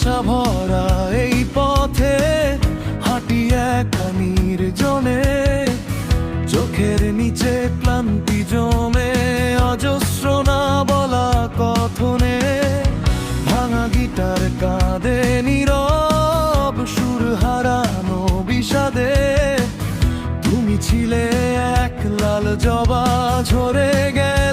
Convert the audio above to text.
আশা ভরা এই পথে হাঁটি একা নির্জনে, চোখের নিচে ক্লান্তি জমে অজস্র না বলা কথনে। ভাঙা গিটার কাঁদে নীরব সুর হারানো বিষাদে, তুমি ছিলে এক লাল জবা ঝরে গেছে